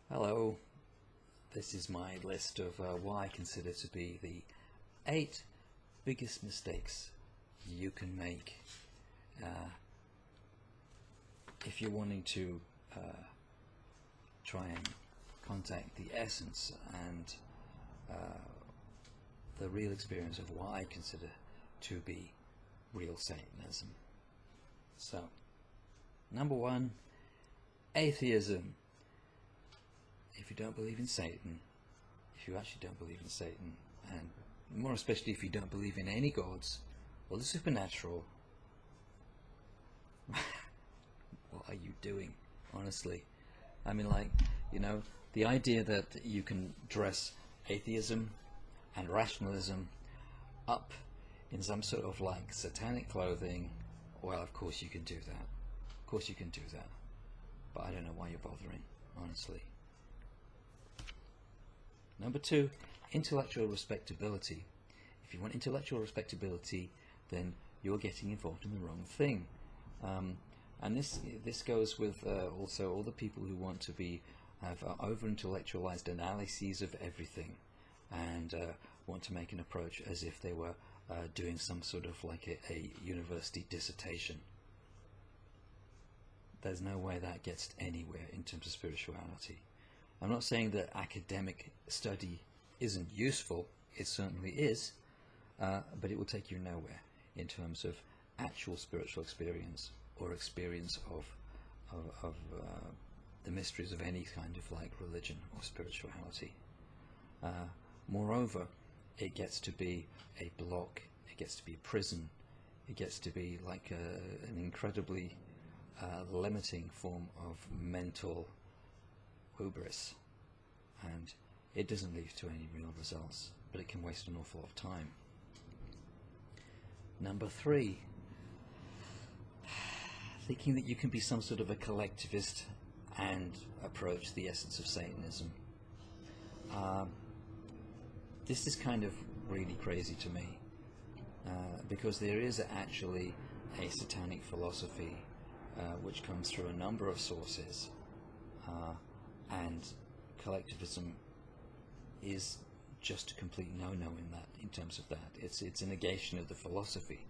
Hello, this is my list of what I consider to be the 8 biggest mistakes you can make if you're wanting to try and contact the essence and the real experience of what I consider to be real Satanism. So, number 1, atheism. If you don't believe in Satan, if you actually don't believe in Satan, and more especially if you don't believe in any gods or the supernatural, what are you doing, honestly? I mean, like, you know, the idea that you can dress atheism and rationalism up in some sort of like satanic clothing, well, of course you can do that. Of course you can do that. But I don't know why you're bothering, honestly. Number 2, intellectual respectability. If you want intellectual respectability, then you're getting involved in the wrong thing. And this goes with also all the people who want to have over-intellectualized analyses of everything, and want to make an approach as if they were doing some sort of like a university dissertation. There's no way that gets anywhere in terms of spirituality. I'm not saying that academic study isn't useful, it certainly is, but it will take you nowhere in terms of actual spiritual experience or experience of the mysteries of any kind of like religion or spirituality. Moreover, it gets to be a block, it gets to be a prison, it gets to be like an incredibly limiting form of mental hubris, and it doesn't lead to any real results, but it can waste an awful lot of time. Number 3, thinking that you can be some sort of a collectivist and approach the essence of Satanism. This is kind of really crazy to me, because there is actually a satanic philosophy which comes through a number of sources, and collectivism is just a complete no-no in terms of that. It's a negation of the philosophy,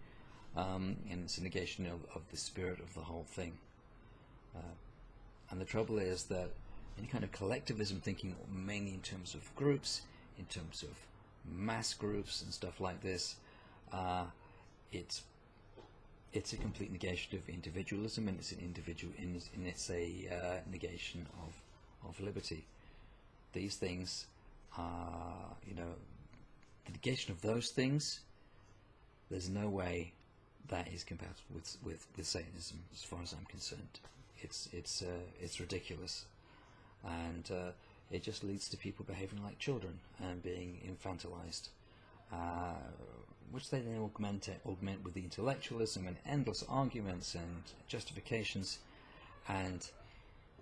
and it's a negation of the spirit of the whole thing. And the trouble is that any kind of collectivism thinking, mainly in terms of groups, in terms of mass groups and stuff like this, it's a complete negation of individualism, and it's a negation of liberty. These things are, the negation of those things, there's no way that is compatible with Satanism, as far as I'm concerned. It's ridiculous, and it just leads to people behaving like children and being infantilized, which they then augment with the intellectualism and endless arguments and justifications. And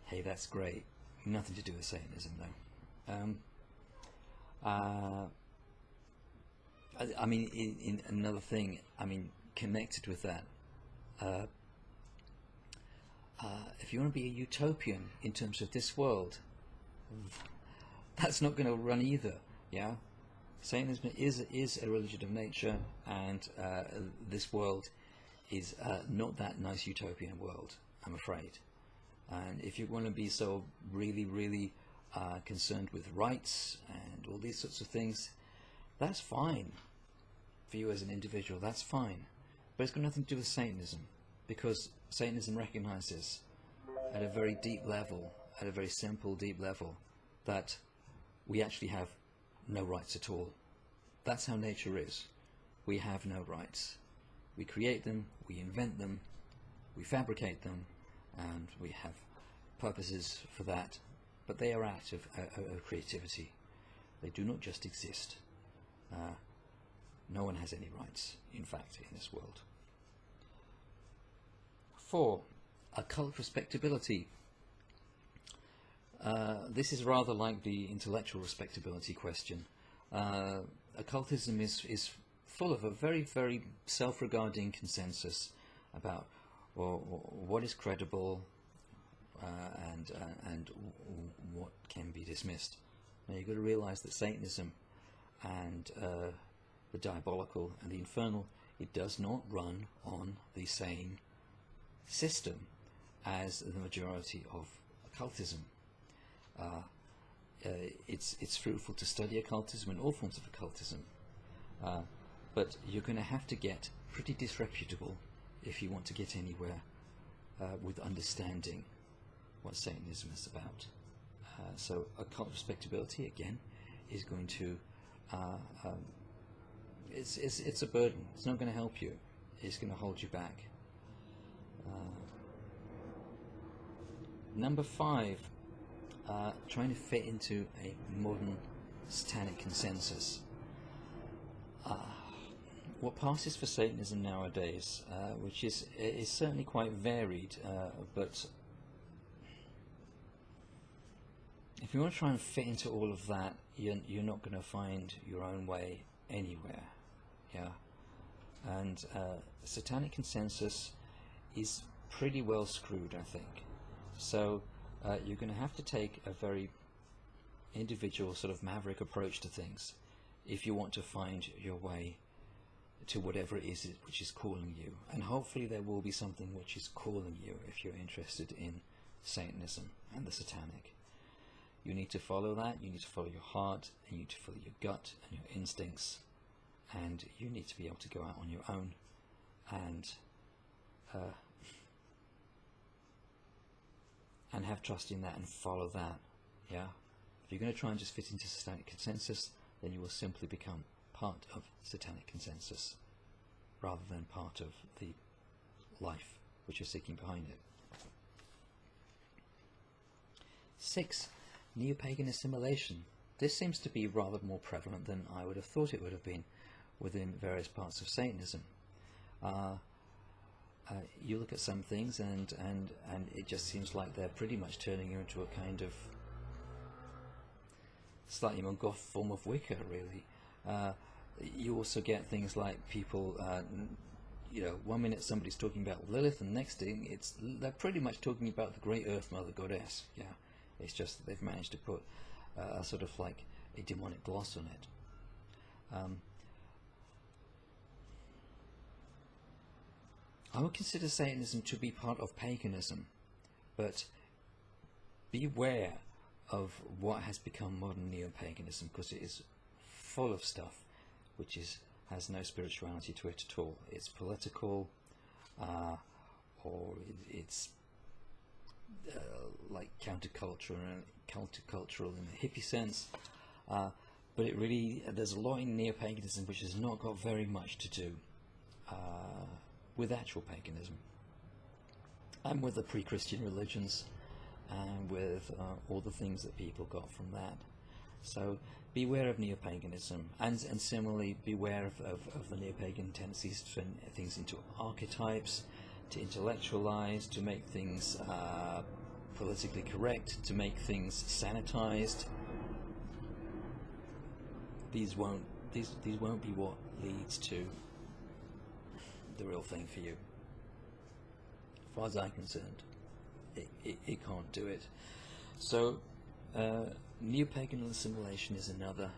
hey, that's great. Nothing to do with Satanism, though. I mean, in another thing, I mean, connected with that, if you want to be a utopian in terms of this world, that's not going to run either. Yeah, Satanism is a religion of nature, and this world is not that nice utopian world, I'm afraid. And if you want to be so really concerned with rights and all these sorts of things, that's fine for you as an individual, that's fine, but it's got nothing to do with Satanism, because Satanism recognizes at a very deep level, at a very simple deep level, that we actually have no rights at all. That's how nature is. We have no rights. We create them, we invent them, we fabricate them, and we have purposes for that, but they are acts of creativity. They do not just exist. No one has any rights, in fact, in this world. 4, occult respectability. This is rather like the intellectual respectability question. Occultism is full of a very self-regarding consensus about what is credible, and what can be dismissed. Now you've got to realize that Satanism and the diabolical and the infernal, it does not run on the same system as the majority of occultism. It's fruitful to study occultism and all forms of occultism, but you're going to have to get pretty disreputable if you want to get anywhere with understanding what Satanism is about. So occult respectability, again, is going to it's a burden. It's not going to help you. It's going to hold you back. Number 5, trying to fit into a modern Satanic consensus. What passes for Satanism nowadays, which is certainly quite varied, but if you want to try and fit into all of that, you're not going to find your own way anywhere. Yeah, and Satanic consensus is pretty well screwed, I think. So you're going to have to take a very individual sort of maverick approach to things if you want to find your way to whatever it is which is calling you. And hopefully there will be something which is calling you if you're interested in Satanism and the Satanic. You need to follow that. You need to follow your heart, and you need to follow your gut and your instincts, and you need to be able to go out on your own and have trust in that and follow that. Yeah, if you're going to try and just fit into Satanic consensus, then you will simply become part of Satanic consensus rather than part of the life which you're seeking behind it. 6. NeoPagan assimilation. This seems to be rather more prevalent than I would have thought it would have been within various parts of Satanism. You look at some things and it just seems like they're pretty much turning you into a kind of slightly more goth form of Wicca, really. You also get things like people, one minute somebody's talking about Lilith, and the next thing they're pretty much talking about the Great Earth Mother Goddess. Yeah, it's just that they've managed to put a sort of like a demonic gloss on it. I would consider Satanism to be part of paganism, but beware of what has become modern neo-paganism, because it is full of stuff which has no spirituality to it at all. It's political, or it's like countercultural in the hippie sense, but it really, there's a lot in neo-paganism which has not got very much to do with actual paganism, and with the pre-Christian religions, and with all the things that people got from that. So beware of neo-paganism, and similarly beware of the neo-pagan tendencies to turn things into archetypes, to intellectualize, to make things politically correct, to make things sanitized. These won't be what leads to the real thing for you. As far as I'm concerned, it can't do it. So NeoPagan assimilation is another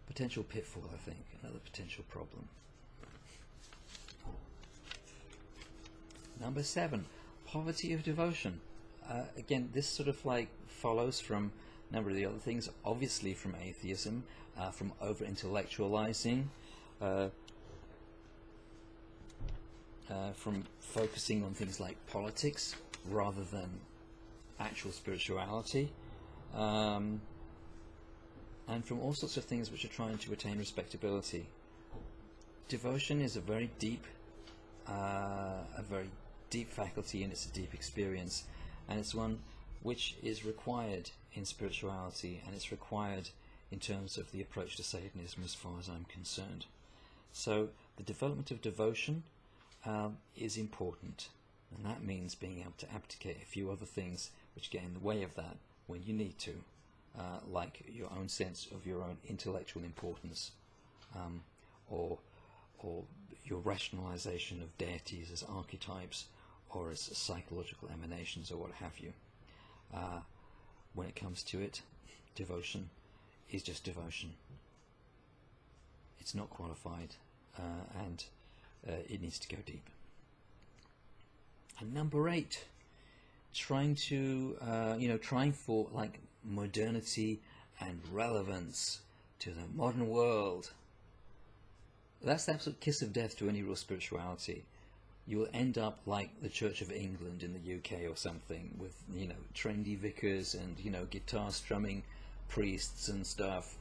potential pitfall, I think, another potential problem. Number 7, poverty of devotion. Again, this sort of like follows from a number of the other things, obviously from atheism, from over-intellectualizing, from focusing on things like politics rather than actual spirituality, and from all sorts of things which are trying to attain respectability. Devotion is a very deep faculty, and it's a deep experience, and it's one which is required in spirituality, and it's required in terms of the approach to Satanism as far as I'm concerned. So the development of devotion is important, and that means being able to abdicate a few other things which get in the way of that when you need to, like your own sense of your own intellectual importance, or or your rationalization of deities as archetypes or as psychological emanations or what have you. When it comes to it, devotion is just devotion. It's not qualified, and it needs to go deep. And number 8, trying for like modernity and relevance to the modern world. That's the absolute kiss of death to any real spirituality. You will end up like the Church of England in the UK or something, with trendy vicars and guitar strumming priests and stuff,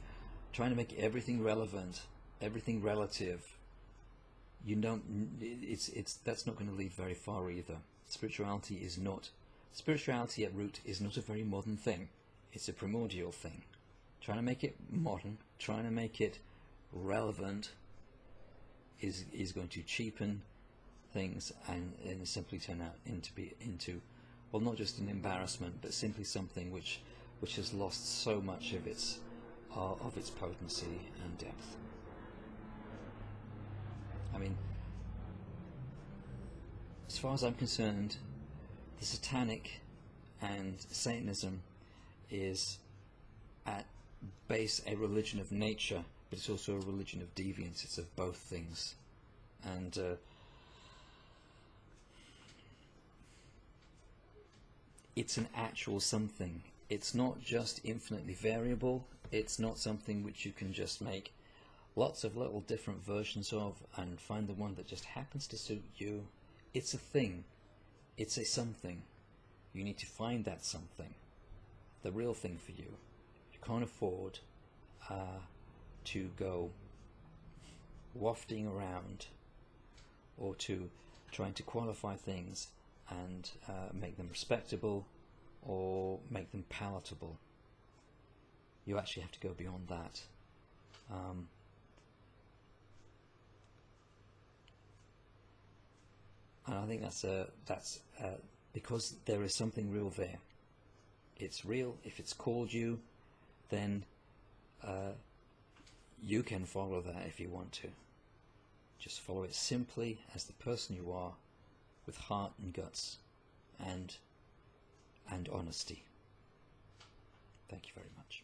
trying to make everything relevant, everything relative. That's not going to lead very far either. Spirituality at root is not a very modern thing. It's a primordial thing. Trying to make it modern, trying to make it relevant is going to cheapen things and simply turn out into well, not just an embarrassment, but simply something which has lost so much of its potency and depth. I mean, as far as I'm concerned, the Satanic and Satanism is at base a religion of nature, but it's also a religion of deviance. It's of both things. And it's an actual something. It's not just infinitely variable. It's not something which you can just make lots of little different versions of and find the one that just happens to suit you. It's a thing. It's a something. You need to find that something, the real thing for you. You can't afford to go wafting around or to trying to qualify things and make them respectable or make them palatable. You actually have to go beyond that. And I think that's because there is something real there. It's real. If it's called you, then you can follow that if you want to. Just follow it simply as the person you are, with heart and guts and honesty. Thank you very much.